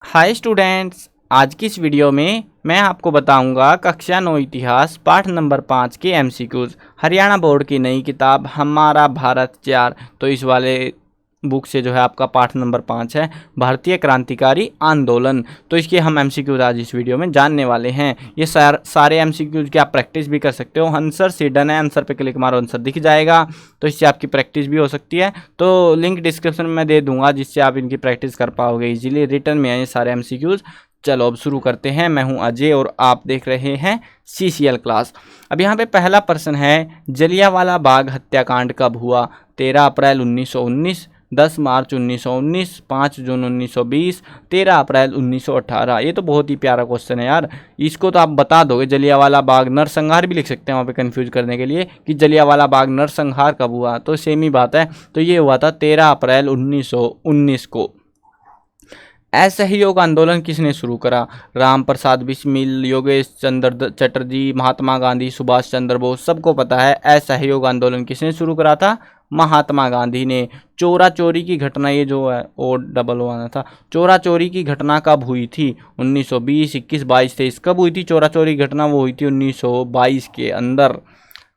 Hi students, आज की इस वीडियो में मैं आपको बताऊंगा कक्षा 9 इतिहास पाठ नंबर 5 के एमसीक्यूज। हरियाणा बोर्ड की नई किताब हमारा भारत 4। तो इस वाले बुक से जो है आपका पाठ नंबर 5 है, भारतीय क्रांतिकारी आंदोलन। तो इसके हम एमसीक्यूज आज इस वीडियो में जानने वाले हैं। ये सारे एमसीक्यूज की आप प्रैक्टिस भी कर सकते हो। आंसर सीडन है, आंसर पे क्लिक मारो, आंसर दिख जाएगा। तो इससे आपकी प्रैक्टिस भी हो सकती है। तो लिंक डिस्क्रिप्शन में दे दूंगा, जिससे आप इनकी प्रैक्टिस कर पाओगे इजीली। रिटर्न में है ये सारे एमसीक्यूज। चलो अब शुरू करते हैं। मैं हूं अजय और आप देख रहे हैं सीसीएल क्लास। अब यहाँ पे पहला प्रश्न है, जलियांवाला बाग हत्याकांड कब हुआ? 13 अप्रैल 1919, 10 मार्च 1919, 5 जून 1920, 13 अप्रैल 1918। ये तो बहुत ही प्यारा क्वेश्चन है यार। इसको तो आप बता दोगे। जलियांवाला बाग नरसंहार भी लिख सकते हैं वहाँ पे कंफ्यूज करने के लिए कि जलियांवाला बाग नरसंहार कब हुआ, तो सेम ही बात है। तो ये हुआ था 13 अप्रैल 1919 को। असहयोग आंदोलन किसने शुरू करा? राम प्रसाद बिस्मिल, योगेश चंद्र चटर्जी, महात्मा गांधी, सुभाष चंद्र बोस। सबको पता है असहयोग आंदोलन किसने शुरू करा था? महात्मा गांधी ने। चोरा चोरी की घटना, ये जो है ओ डबल आना था, चोरा चोरी की घटना कब हुई थी? 1920, 21, 22, 23। कब हुई थी चोरा चोरी की घटना? वो हुई थी 1922 के अंदर,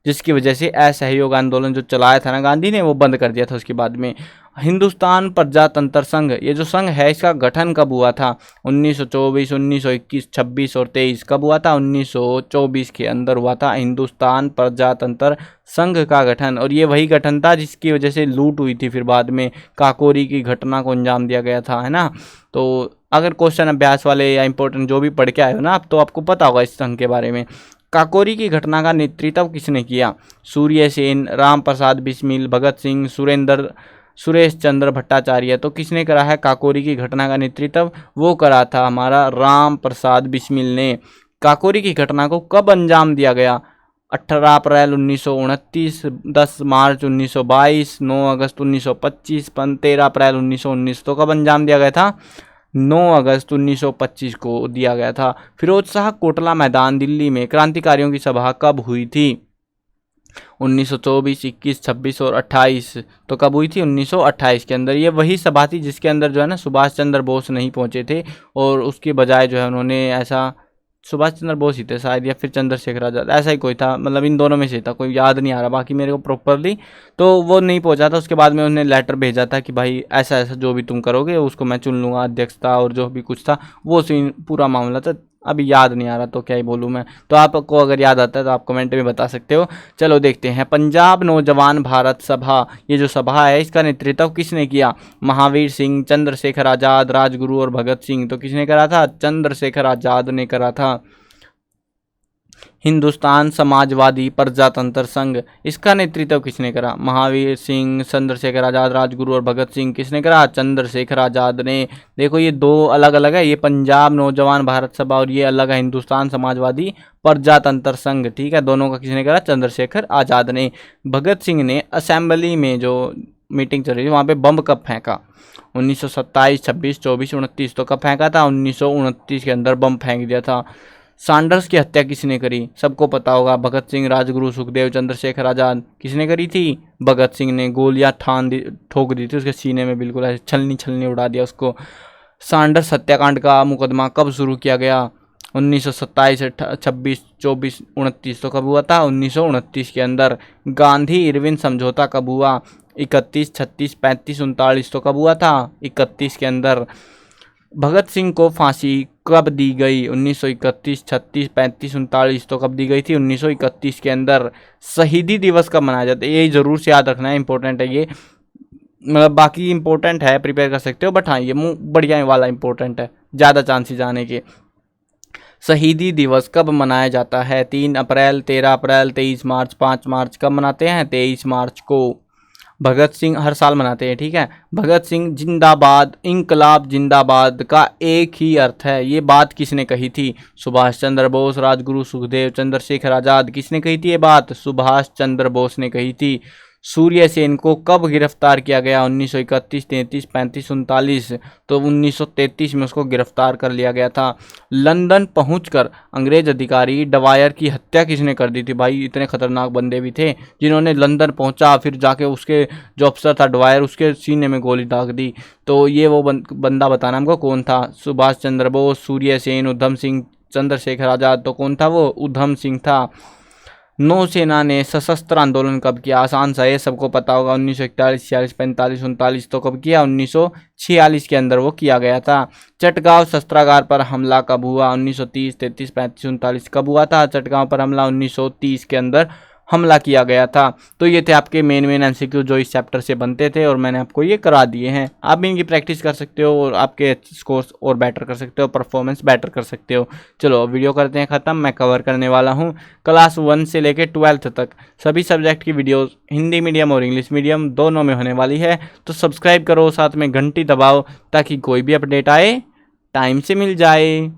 जिसकी वजह से असहयोग आंदोलन जो चलाया था ना गांधी ने, वो बंद कर दिया था उसके बाद में। हिंदुस्तान प्रजातंत्र संघ, ये जो संघ है इसका गठन कब हुआ था? 1924, 1921, 26 और 23। कब हुआ था? 1924 के अंदर हुआ था हिंदुस्तान प्रजातंत्र संघ का गठन। और ये वही गठन था जिसकी वजह से लूट हुई थी, फिर बाद में काकोरी की घटना को अंजाम दिया गया था, है ना। तो अगर क्वेश्चन अभ्यास वाले या इंपॉर्टेंट जो भी पढ़ के आए हो ना आप, तो आपको पता होगा इस संघ के बारे में। काकोरी की घटना का नेतृत्व किसने किया? सूर्य सेन, राम प्रसाद बिस्मिल, भगत सिंह, सुरेश चंद्र भट्टाचार्य। तो किसने करा है काकोरी की घटना का नेतृत्व? वो करा था हमारा राम प्रसाद बिस्मिल ने। काकोरी की घटना को कब अंजाम दिया गया? 18 अप्रैल 1929, 10 मार्च 1922, 9 अगस्त 1925, 13 अप्रैल 1919। तो कब अंजाम दिया गया था? 9 अगस्त 1925 को दिया गया था। फिरोज शाह कोटला मैदान दिल्ली में क्रांतिकारियों की सभा कब हुई थी? 1924, 21, 26 और 28। तो कब हुई थी? 1928 के अंदर। ये वही सभा थी जिसके अंदर जो है ना सुभाष चंद्र बोस नहीं पहुंचे थे, और उसके बजाय जो है उन्होंने ऐसा, सुभाष चंद्र बोस ही थे शायद, या फिर चंद्रशेखर आजाद, ऐसा ही कोई था, मतलब इन दोनों में से था, कोई याद नहीं आ रहा बाकी मेरे को प्रॉपरली। तो वो नहीं पहुंचा था। उसके बाद में उन्होंने लेटर भेजा था कि भाई ऐसा ऐसा जो भी तुम करोगे उसको मैं चुन लूँगा, अध्यक्षता और जो भी कुछ था वो सीन पूरा मामला था। अभी याद नहीं आ रहा तो क्या ही बोलूँ मैं। तो आपको अगर याद आता है तो आप कमेंट में बता सकते हो। चलो देखते हैं। पंजाब नौजवान भारत सभा, ये जो सभा है इसका नेतृत्व किसने किया? महावीर सिंह, चंद्रशेखर आजाद, राजगुरु और भगत सिंह। तो किसने करा था? चंद्रशेखर आजाद ने करा था। हिंदुस्तान समाजवादी प्रजातंत्र संघ, इसका नेतृत्व किसने करा? महावीर सिंह, चंद्रशेखर आजाद, राजगुरु और भगत सिंह। किसने करा? चंद्रशेखर आजाद ने। देखो ये दो अलग अलग है, ये पंजाब नौजवान भारत सभा और ये अलग है हिंदुस्तान समाजवादी प्रजातंत्र संघ। ठीक है, दोनों का किसने करा? चंद्रशेखर आजाद ने। भगत सिंह ने असेंबली में जो मीटिंग चल रही थी वहाँ पे बम कब फेंका? 1927, 26, 24, 29। तो कब फेंका था? 1929 के अंदर बम फेंक दिया था। सैंडर्स की हत्या किसने करी? सबको पता होगा, भगत सिंह, राजगुरु, सुखदेव, चंद्रशेखर आजाद। किसने करी थी? भगत सिंह ने। गोलियां ठोक दी थी उसके सीने में, बिल्कुल ऐसे छलनी छलनी उड़ा दिया उसको। सैंडर्स हत्याकांड का मुकदमा कब शुरू किया गया? 1927, 26, 24, 29। तो कब हुआ था? 1929 के अंदर। गांधी इरविन समझौता कब हुआ? 31, 36, 35, 39। तो कब हुआ था? 31 के अंदर। भगत सिंह को फांसी कब दी गई? 1931, 36, 35, 39। तो कब दी गई थी? 1931 के अंदर। शहीदी दिवस कब मनाया जाता है? ये जरूर से याद रखना है, इंपॉर्टेंट है ये। मतलब बाकी इंपॉर्टेंट है, प्रिपेयर कर सकते हो, बट हाँ ये बढ़िया वाला इंपॉर्टेंट है, ज़्यादा चांसेस आने के। शहीदी दिवस कब मनाया जाता है? 3 अप्रैल, 13 अप्रैल, 23 मार्च, 5 मार्च। कब मनाते हैं? 23 मार्च को। भगत सिंह हर साल मनाते हैं, ठीक है। भगत सिंह जिंदाबाद, इंकलाब जिंदाबाद का एक ही अर्थ है, ये बात किसने कही थी? सुभाष चंद्र बोस, राजगुरु, सुखदेव, चंद्रशेखर आजाद। किसने कही थी ये बात? सुभाष चंद्र बोस ने कही थी। सूर्य सेन को कब गिरफ्तार किया गया? 1931, 33, 35, 39। तो 1933 में उसको गिरफ्तार कर लिया गया था। लंदन पहुंचकर अंग्रेज अधिकारी डवायर की हत्या किसने कर दी थी? भाई इतने खतरनाक बंदे भी थे जिन्होंने लंदन पहुंचा, फिर जाके उसके जो अफसर था डवायर, उसके सीने में गोली दाग दी। तो ये वो बंदा बताना हमको कौन था? सुभाष चंद्र बोस, सूर्य सेन, उधम सिंह, चंद्रशेखर आजाद। तो कौन था वो? उधम सिंह था। नौसेना ने सशस्त्र आंदोलन कब किया? आसान सा है, सबको पता होगा। 1941, 46, 45, 39। तो कब किया? 1946 के अंदर वो किया गया था। चटगांव शस्त्रागार पर हमला कब हुआ? 1930, 33, 35, 39। कब हुआ था चटगांव पर हमला? 1930 के अंदर हमला किया गया था। तो ये थे आपके मेन एमसीक्यू जो इस चैप्टर से बनते थे और मैंने आपको ये करा दिए हैं। आप भी इनकी प्रैक्टिस कर सकते हो और आपके स्कोर्स और बेटर कर सकते हो, परफॉर्मेंस बेटर कर सकते हो। चलो वीडियो करते हैं ख़त्म। मैं कवर करने वाला हूँ क्लास 1 से लेकर 12th तक सभी सब्जेक्ट की वीडियोज़ हिंदी मीडियम और इंग्लिश मीडियम दोनों में होने वाली है। तो सब्सक्राइब करो, साथ में घंटी दबाओ ताकि कोई भी अपडेट आए टाइम से मिल जाए।